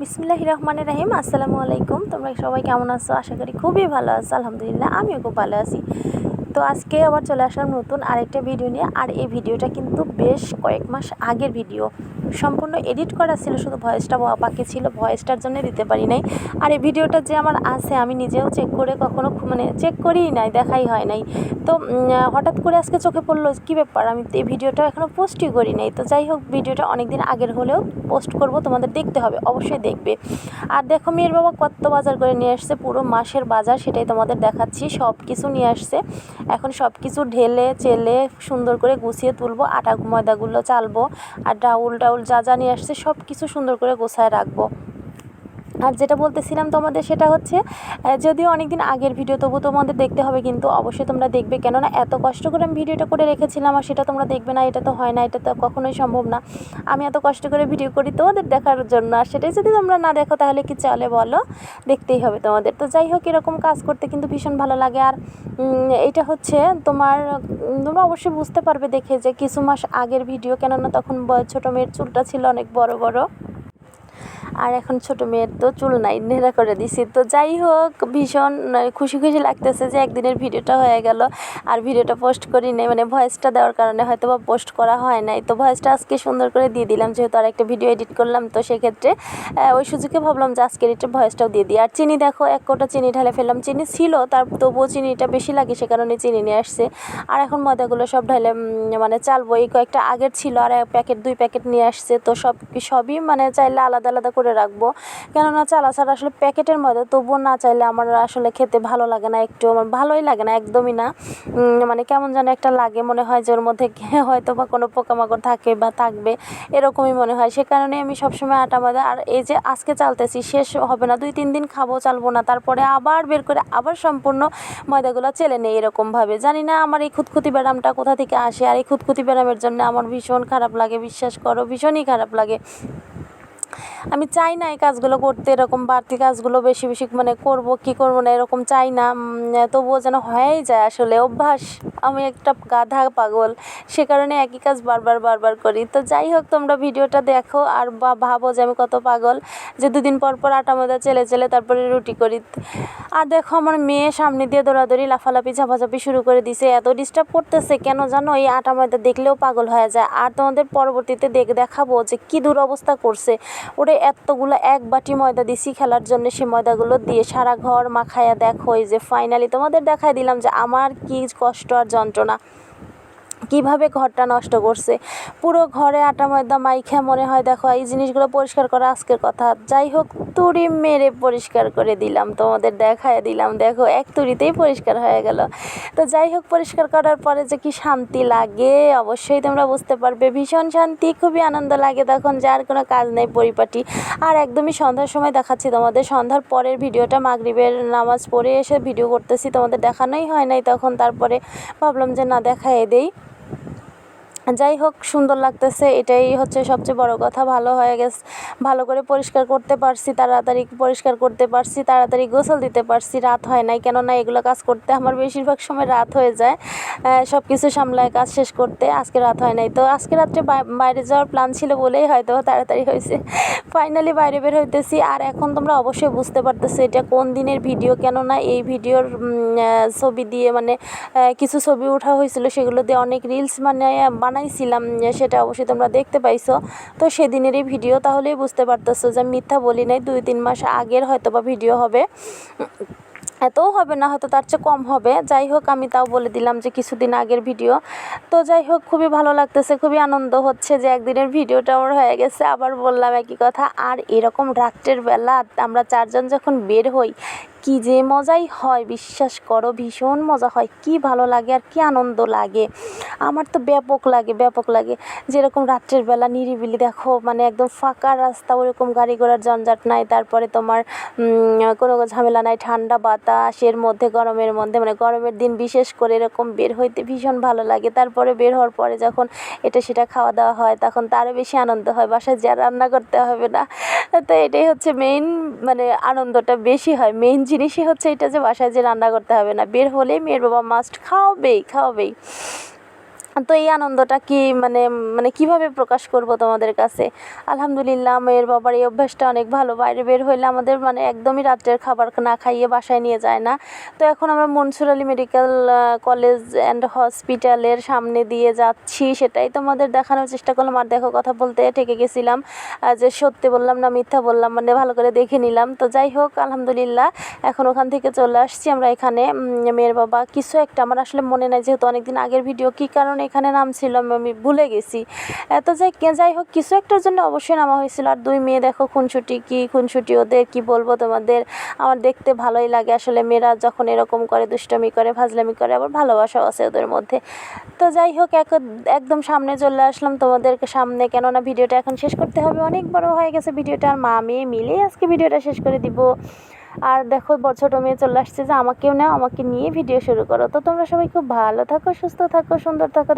বিসমিল্লাহির রহমানির রহিম। আসসালামু আলাইকুম। তোমরা সবাই কেমন আছো? আশা করি খুবই ভালো আছো। আলহামদুলিল্লাহ আমিও খুব ভালো আছি। তো আজকে আবার চলে আসলাম নতুন আরেকটা ভিডিও নিয়ে। আর এই ভিডিওটা কিন্তু বেশ কয়েক মাস আগের ভিডিও, সম্পূর্ণ এডিট করা ছিল, শুধু ভয়েসটা বাকি ছিল, ভয়েসটার জন্য দিতে পারি নাই। আর এই ভিডিওটা যে আমার আছে আমি নিজেও চেক করে কখনো চেক করিই নাই, দেখাই হয় নাই। তো হঠাৎ করে আজকে চোখে পড়লো কী ব্যাপার, আমি এই ভিডিওটা এখনও পোস্টই করি নাই। তো যাই হোক, ভিডিওটা অনেক দিন আগের হলেও পোস্ট করব, তোমাদের দেখতে হবে, অবশ্যই দেখবে। আর দেখো মেয়ের বাবা কত বাজার করে নিয়ে আসছে, পুরো মাসের বাজার, সেটাই তোমাদের দেখাচ্ছি। সব কিছু নিয়ে আসছে, এখন সব কিছু ঢেলে চেলে সুন্দর করে গুছিয়ে তুলবো, আটা ময়দাগুলো চালবো, আর ডাউল যা যা নিয়ে আসছে সব কিছু সুন্দর করে গোছায় রাখবো। আর যেটা বলতেছিলাম তোমাদের, সেটা হচ্ছে যদিও অনেক দিন আগের ভিডিও, তবু তোমাদের দেখতে হবে, কিন্তু অবশ্যই তোমরা দেখবে, কেননা এত কষ্ট করে আমি ভিডিওটা করে রেখেছিলাম আর সেটা তোমরা দেখবে না, এটা তো হয় না, এটা তো কখনোই সম্ভব না। আমি এত কষ্ট করে ভিডিও করি তোমাদের দেখার জন্য, আর সেটাই যদি তোমরা না দেখো তাহলে কি চলে বলো? দেখতেই হবে তোমাদের। তো যাই হোক, এরকম কাজ করতে কিন্তু ভীষণ ভালো লাগে। আর এটা হচ্ছে তোমরা অবশ্যই বুঝতে পারবে দেখে যে কিছু মাস আগের ভিডিও, কেননা তখন ছোটো মেয়ের চুলটা ছিল অনেক বড় বড়, আর এখন ছোটো মেয়ের তো চুল নাই, নেড়া করে দিছি। তো যাই হোক, ভীষণ খুশি লাগতেছে যে একদিনের ভিডিওটা হয়ে গেল, আর ভিডিওটা পোস্ট করি নাই, মানে ভয়েসটা দেওয়ার কারণে হয়তো বা পোস্ট করা হয় নাই। তো ভয়েসটা আজকে সুন্দর করে দিয়ে দিলাম, যেহেতু আর একটা ভিডিও এডিট করলাম, তো সেক্ষেত্রে ওই সুযোগে ভাবলাম যে আজকের এটা ভয়েসটাও দিয়ে দিই। আর চিনি দেখো, এক কোটা চিনি ঢালে ফেললাম, চিনি ছিল তার, তবুও চিনিটা বেশি লাগে, সে কারণে চিনি নিয়ে আসছে। আর এখন ময়দাগুলো সব ঢালে মানে চালবো, এই কয়েকটা আগের ছিল, আর এক প্যাকেট 2 প্যাকেট নিয়ে আসছে। তো সবই মানে চাইলে আলাদা আলাদা করে রাখবো, কেননা চালা ছাড়া আসলে প্যাকেটের মধ্যে, তবুও না চাইলে আমার আসলে খেতে ভালো লাগে না, একটু আমার ভালোই লাগে না, একদমই না। মানে কেমন যেন একটা লাগে, মনে হয় যে ওর মধ্যে হয়তো বা কোনো পোকামাকড় থাকে বা থাকবে, এরকমই মনে হয়। সে কারণে আমি সবসময় আটা ময়দা, আর এই যে আজকে চালতেছি, শেষ হবে না, 2-3 দিন খাবো, চালবো না, তারপরে আবার বের করে আবার সম্পূর্ণ ময়দাগুলো চেলে নেই। এরকমভাবে জানি না আমার এই খুঁতখুঁতি ব্যায়ামটা কোথা থেকে আসে, আর এই খুঁতখুঁতি ব্যায়ামের জন্য আমার ভীষণ খারাপ লাগে, বিশ্বাস করো, ভীষণই খারাপ লাগে। আমি চাই না এই কাজগুলো করতে, এরকম বাড়তি কাজগুলো বেশি বেশি মানে করবো কি করবো না এরকম চাই না, তবুও যেন হয়েই যায়, আসলে অভ্যাস। আমি একটা গাধা পাগল, সে কারণে একই কাজ বারবার করি। তো যাই হোক, তোমরা ভিডিওটা দেখো আর ভাবো যে আমি কত পাগল, যে 2 দিন পর পর আটা ময়দা চেলে তারপরে রুটি করি। আর দেখো আমার মেয়ে সামনে দিয়ে দৌড়াদৌড়ি লাফালাফি ঝাপাঝাপি শুরু করে দিছে, এত ডিস্টার্ব করতেছে কেন জানো, এই আটা ময়দা দেখলেও পাগল হয়ে যায়। আর তোমাদের পরবর্তীতে দেখাবো যে কী দুরবস্থা করছে। ওরে এতগুলো 1 বাটি ময়দা দিছি খেলার জন্য, সেই ময়দাগুলো দিয়ে সারা ঘর মাখায়া দেখো, এই যে ফাইনালি তোমাদের দেখাই দিলাম যে আমার কী কষ্ট আর যন্ত্রণা, কীভাবে ঘরটা নষ্ট করছে। পুরো ঘরে আটা ময়দা মাইখা মনে হয়, দেখো এই জিনিসগুলো পরিষ্কার করা আজকের কথা। যাই হোক, তুড়ি মেরে পরিষ্কার করে দিলাম, তোমাদের দেখায় দিলাম, দেখো এক তুড়িতেই পরিষ্কার হয়ে গেল। তো যাই হোক, পরিষ্কার করার পরে যে কি শান্তি লাগে অবশ্যই তোমরা বুঝতে পারবে, ভীষণ শান্তি, খুবই আনন্দ লাগে তখন, যার কোনো কাজ নেই, পরিপাটি। আর একদমই সন্ধ্যার সময় দেখাচ্ছি তোমাদের, সন্ধ্যার পরের ভিডিওটা, মাগরিবের নামাজ পড়ে এসে ভিডিও করতেছি, তোমাদের দেখানোই হয় নাই তখন, তারপরে ভাবলাম যে না, দেখাই দেই। যাই হোক, সুন্দর লাগতেছে, এটাই হচ্ছে সবচেয়ে বড় কথা। ভালো হয়ে গেছে, ভালো করে পরিষ্কার করতে পারছি, তাড়াতাড়ি পরিষ্কার করতে পারছি, তাড়াতাড়ি গোসল দিতে পারছি, রাত হয় নাই, কেননা এগুলো কাজ করতে আমার বেশিরভাগ সময় রাত হয়ে যায়, সব কিছু সামলায় কাজ শেষ করতে। আজকে রাত হয় নাই, তো আজকে রাত্রে বাইরে যাওয়ার প্ল্যান ছিল বলেই হয়তো তাড়াতাড়ি হয়েছে। ফাইনালি বাইরে বের হইতেছি। আর এখন তোমরা অবশ্যই বুঝতে পারতেছো এটা কোন দিনের ভিডিও, কেননা এই ভিডিওর ছবি দিয়ে মানে কিছু ছবি ওঠা হয়েছিল, সেগুলো দিয়ে অনেক রিলস বানাইছিলাম, সেটা অবশ্যই তোমরা দেখতে পাইছো। তো সেদিনেরই ভিডিও, তাহলেই বুঝতে পারতেছো যে মিথ্যা বলি নাই, 2-3 মাস আগের হয়তো বা ভিডিও হবে, এতও হবে না, হয়তো তার চেয়ে কম হবে। যাই হোক, আমি তাও বলে দিলাম যে কিছুদিন আগের ভিডিও। তো যাই হোক, খুবই ভালো লাগতেছে, খুবই আনন্দ হচ্ছে যে একদিনের ভিডিওটা আমার হয়ে গেছে। আবার বললাম একই কথা। আর এরকম রাত্রের বেলা আমরা 4 জন যখন বের হই, কি যে মজাই হয়, বিশ্বাস করো, ভীষণ মজা হয়, কি ভালো লাগে আর কি আনন্দ লাগে। আমার তো ব্যাপক লাগে যেরকম রাত্রের বেলা নিরিবিলি, দেখো মানে একদম ফাঁকা রাস্তা, ওরকম গাড়ি ঘোড়ার ঝঞ্ঝাট নাই, তারপরে তোমার কোনো ঝামেলা নাই, ঠান্ডা বাতাসের মধ্যে, গরমের মধ্যে, মানে গরমের দিন বিশেষ করে এরকম বের হইতে ভীষণ ভালো লাগে। তারপরে বের হওয়ার পরে যখন এটা সেটা খাওয়া দাওয়া হয়, তখন তো আরও বেশি আনন্দ হয়, বাসায় যা রান্না করতে হবে না। তো এটাই হচ্ছে মেইন, মানে আনন্দটা বেশি হয়, মেইন জিনিসই হচ্ছে এটা যে বাসায় যে রান্না করতে হবে না, বের হলেই মেয়ের বাবা মাস্ট খাওয়াবেই। তো এই আনন্দটা কি মানে মানে কীভাবে প্রকাশ করব তোমাদের কাছে। আলহামদুলিল্লাহ মেয়ের বাবার এই অভ্যাসটা অনেক ভালো, বাইরে বের হইলে আমাদের মানে একদমই রাত্রের খাবার না খাইয়ে বাসায় নিয়ে যায় না। তো এখন আমরা Mansur Ali medical college and হসপিটালের সামনে দিয়ে যাচ্ছি, সেটাই তোমাদের দেখানোর চেষ্টা করলাম। আর দেখো কথা বলতে ঠেকে গেছিলাম, যে সত্যি বললাম না মিথ্যা বললাম মানে ভালো করে দেখে নিলাম। তো যাই হোক আলহামদুলিল্লাহ এখন ওখান থেকে চলে আসছি আমরা এখানে। মেয়ের বাবা কিছু একটা, আমার আসলে মনে নাই যেহেতু অনেকদিন আগের ভিডিও, কী কারণে এখানে নামছিলাম আমি ভুলে গেছি। তো যাই হোক কিছু একটার জন্য অবশ্যই নামা হয়েছিল। আর দুই মেয়ে দেখো খুনসুটি ওদের কি বলবো তোমাদের, আমার দেখতে ভালোই লাগে আসলে। মেয়েরা যখন এরকম করে দুষ্টমি করে ফাজলামি করে, আবার ভালোবাসাও আছে ওদের মধ্যে। তো যাই হোক একদম সামনে চলে আসলাম তোমাদেরকে সামনে, কেননা ভিডিওটা এখন শেষ করতে হবে, অনেক বড় হয়ে গেছে ভিডিওটা। আর মা মেয়ে মিলেই আজকে ভিডিওটা শেষ করে দিব। আর দেখো ছোটো মেয়ে চলে আসছে যে আমাকেও নাও, আমাকে নিয়ে ভিডিও শুরু করো। তো তোমরা সবাই খুব ভালো থাকো, সুস্থ থাকো, সুন্দর থাকো।